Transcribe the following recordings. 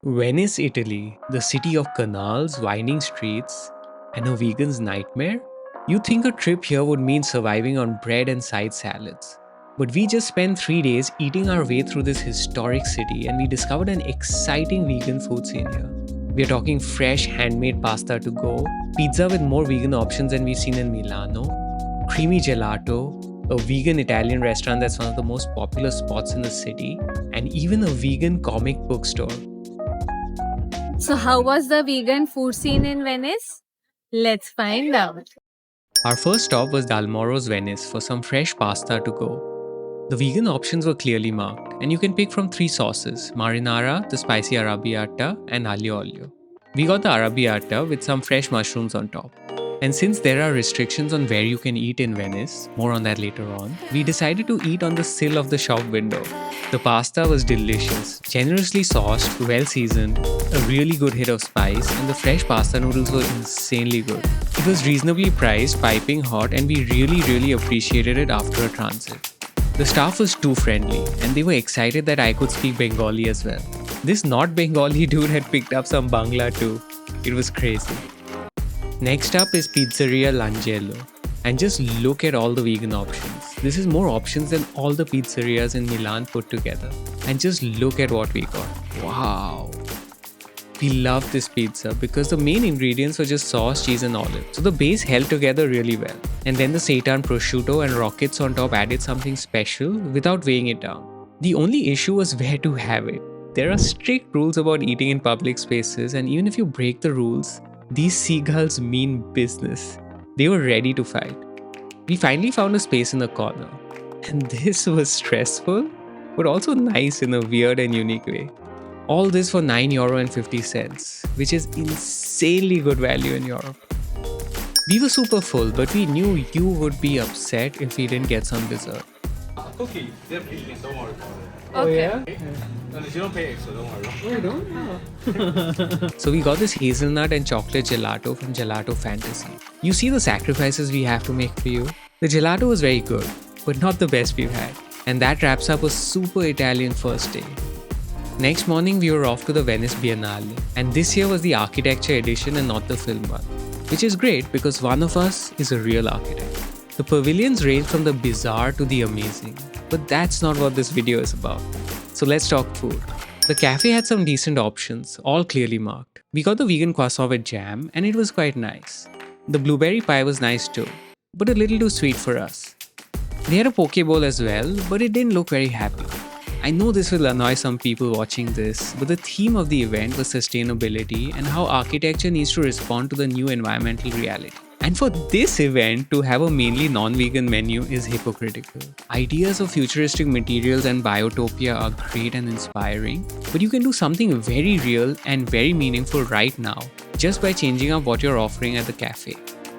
Venice, Italy, the city of canals, winding streets, and a vegan's nightmare? You'd think a trip here would mean surviving on bread and side salads. But we just spent 3 days eating our way through this historic city and we discovered an exciting vegan food scene here. We're talking fresh handmade pasta to go, pizza with more vegan options than we've seen in Milano, creamy gelato, a vegan Italian restaurant that's one of the most popular spots in the city, and even a vegan comic book store. So, how was the vegan food scene in Venice? Let's find out. Our first stop was Dalmoros, Venice for some fresh pasta to go. The vegan options were clearly marked, and you can pick from three sauces: marinara, the spicy arrabbiata, and aglio olio. We got the arrabbiata with some fresh mushrooms on top. And since there are restrictions on where you can eat in Venice, more on that later on, we decided to eat on the sill of the shop window. The pasta was delicious, generously sauced, well seasoned, a really good hit of spice, and the fresh pasta noodles were insanely good. It was reasonably priced, piping hot, and we really appreciated it after a transit. The staff was too friendly, and they were excited that I could speak Bengali as well. This not Bengali dude had picked up some Bangla too. It was crazy. Next up is Pizzeria L'Angelo. And just look at all the vegan options. This is more options than all the pizzerias in Milan put together. And just look at what we got. Wow. We love this pizza because the main ingredients were just sauce, cheese and olive. So the base held together really well. And then the seitan prosciutto and rockets on top added something special without weighing it down. The only issue was where to have it. There are strict rules about eating in public spaces, and even if you break the rules, these seagulls mean business. They were ready to fight. We finally found a space in the corner. And this was stressful, but also nice in a weird and unique way. All this for €9.50, which is insanely good value in Europe. We were super full, but we knew you would be upset if we didn't get some dessert. Cookie, they're vegan, don't worry about it. Oh, yeah? And you don't pay extra, don't worry. I don't. So we got this hazelnut and chocolate gelato from Gelato Fantasy. You see the sacrifices we have to make for you? The gelato was very good, but not the best we've had. And that wraps up a super Italian first day. Next morning we were off to the Venice Biennale, and this year was the architecture edition and not the film one. Which is great because one of us is a real architect. The pavilions range from the bizarre to the amazing, but that's not what this video is about. So let's talk food. The cafe had some decent options, all clearly marked. We got the vegan croissant with jam and it was quite nice. The blueberry pie was nice too, but a little too sweet for us. They had a poke bowl as well, but it didn't look very happy. I know this will annoy some people watching this, but the theme of the event was sustainability and how architecture needs to respond to the new environmental reality. And for this event to have a mainly non-vegan menu is hypocritical. Ideas of futuristic materials and biotopia are great and inspiring, but you can do something very real and very meaningful right now just by changing up what you're offering at the cafe.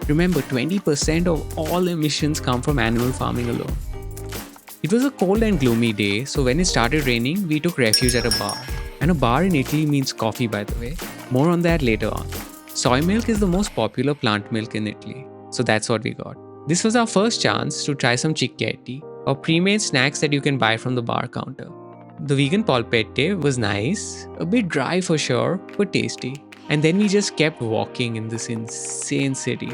Remember, 20% of all emissions come from animal farming alone. It was a cold and gloomy day, so when it started raining, we took refuge at a bar. And a bar in Italy means coffee, by the way. More on that later on. Soy milk is the most popular plant milk in Italy, so that's what we got. This was our first chance to try some cicchetti, or pre-made snacks that you can buy from the bar counter. The vegan polpette was nice, a bit dry for sure, but tasty. And then we just kept walking in this insane city.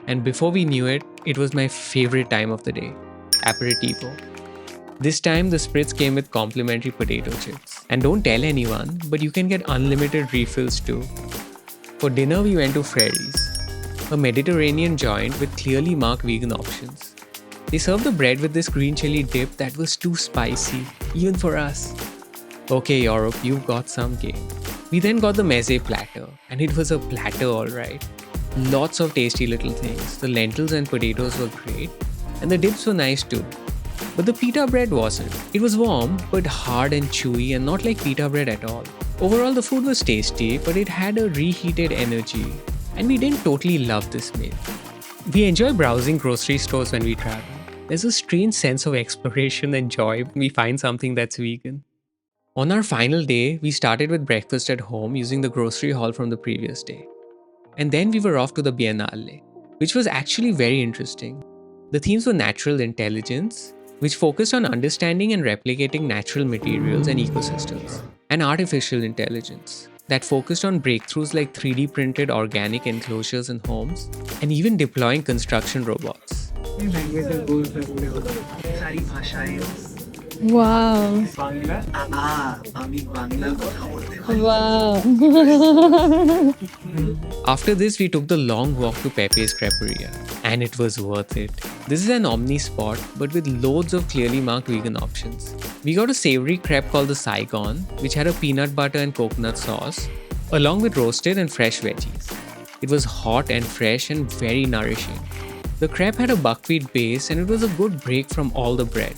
And before we knew it, it was my favorite time of the day, Aperitifo. This time the spritz came with complimentary potato chips. And don't tell anyone, but you can get unlimited refills too. For dinner we went to Frary's, a Mediterranean joint with clearly marked vegan options. They served the bread with this green chili dip that was too spicy, even for us. Okay Europe, you've got some game. We then got the meze platter, and it was a platter alright. Lots of tasty little things, the lentils and potatoes were great, and the dips were nice too. But the pita bread wasn't. It was warm, but hard and chewy and not like pita bread at all. Overall, the food was tasty, but it had a reheated energy, and we didn't totally love this meal. We enjoy browsing grocery stores when we travel. There's a strange sense of exploration and joy when we find something that's vegan. On our final day, we started with breakfast at home using the grocery haul from the previous day. And then we were off to the Biennale, which was actually very interesting. The themes were natural intelligence, which focused on understanding and replicating natural materials and ecosystems. and artificial intelligence that focused on breakthroughs like 3D printed organic enclosures in homes and even deploying construction robots. Wow. Wow. After this, we took the long walk to Pepe's Creperia, and it was worth it. This is an omni spot, but with loads of clearly marked vegan options. We got a savory crepe called the Saigon, which had a peanut butter and coconut sauce, along with roasted and fresh veggies. It was hot and fresh and very nourishing. The crepe had a buckwheat base, and it was a good break from all the bread.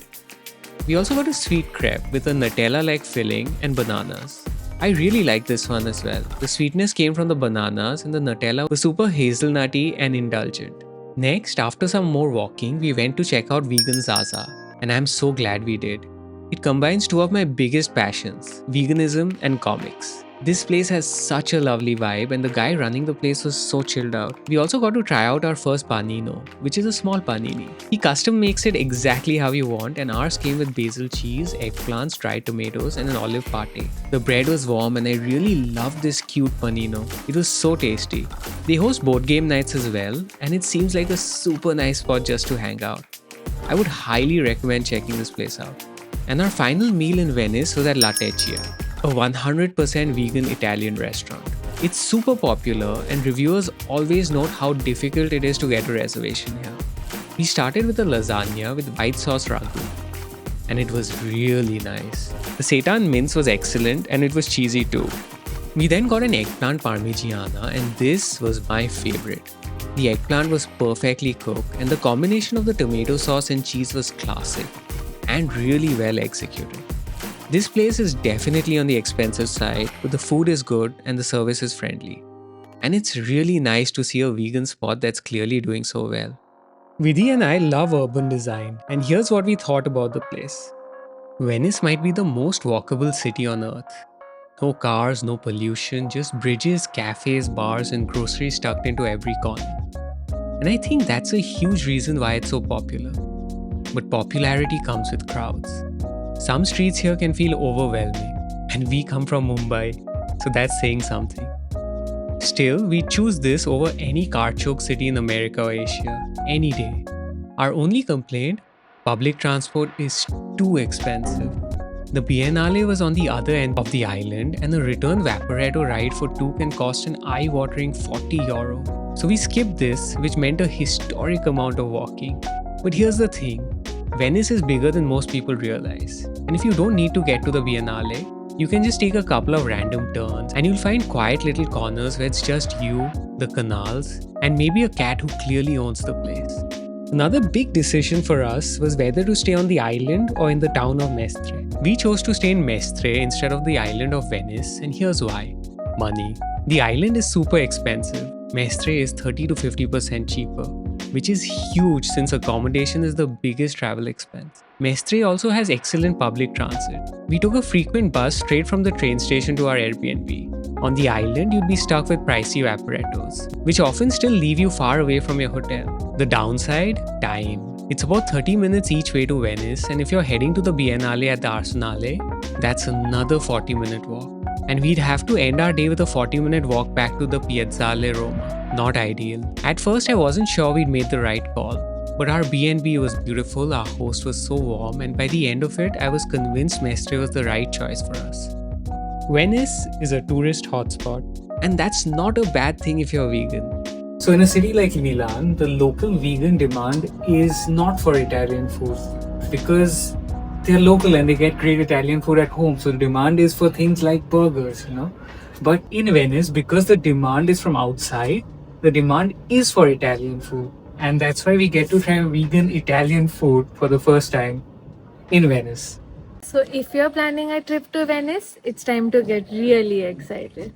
We also got a sweet crepe with a Nutella-like filling and bananas. I really like this one as well. The sweetness came from the bananas and the Nutella was super hazelnutty and indulgent. Next, after some more walking, we went to check out vegan Zaza, and I'm so glad we did. It combines two of my biggest passions, veganism and comics. This place has such a lovely vibe and the guy running the place was so chilled out. We also got to try out our first panino, which is a small panini. He custom makes it exactly how you want and ours came with basil cheese, eggplants, dried tomatoes and an olive pate. The bread was warm and I really loved this cute panino. It was so tasty. They host board game nights as well and it seems like a super nice spot just to hang out. I would highly recommend checking this place out. And our final meal in Venice was at La Techia, a 100% vegan Italian restaurant. It's super popular and reviewers always note how difficult it is to get a reservation here. We started with a lasagna with white sauce ragu and it was really nice. The seitan mince was excellent and it was cheesy too. We then got an eggplant parmigiana and this was my favorite. The eggplant was perfectly cooked and the combination of the tomato sauce and cheese was classic and really well executed. This place is definitely on the expensive side, but the food is good and the service is friendly. And it's really nice to see a vegan spot that's clearly doing so well. Vidhi and I love urban design, and here's what we thought about the place. Venice might be the most walkable city on earth. No cars, no pollution, just bridges, cafes, bars, and groceries tucked into every corner. And I think that's a huge reason why it's so popular. But popularity comes with crowds. Some streets here can feel overwhelming, and we come from Mumbai, so that's saying something. Still, we choose this over any car-choked city in America or Asia, any day. Our only complaint? Public transport is too expensive. The Biennale was on the other end of the island, and the return Vaporetto ride for two can cost an eye-watering €40. So we skipped this, which meant a historic amount of walking. But here's the thing. Venice is bigger than most people realize. And if you don't need to get to the Biennale, you can just take a couple of random turns and you'll find quiet little corners where it's just you, the canals, and maybe a cat who clearly owns the place. Another big decision for us was whether to stay on the island or in the town of Mestre. We chose to stay in Mestre instead of the island of Venice, and here's why. Money. The island is super expensive. Mestre is 30 to 50% cheaper, which is huge since accommodation is the biggest travel expense. Mestre also has excellent public transit. We took a frequent bus straight from the train station to our Airbnb. On the island, you'd be stuck with pricey vaporettos, which often still leave you far away from your hotel. The downside? Time. It's about 30 minutes each way to Venice, and if you're heading to the Biennale at the Arsenale, that's another 40-minute walk. And we'd have to end our day with a 40-minute walk back to the Piazzale Roma. Not ideal. At first, I wasn't sure we'd made the right call. But our B&B was beautiful, our host was so warm, and by the end of it, I was convinced Mestre was the right choice for us. Venice is a tourist hotspot, and that's not a bad thing if you're vegan. So in a city like Milan, the local vegan demand is not for Italian food because they're local and they get great Italian food at home. So the demand is for things like burgers, But in Venice, because the demand is from outside, the demand is for Italian food. And that's why we get to try vegan Italian food for the first time in Venice. So if you're planning a trip to Venice, it's time to get really excited.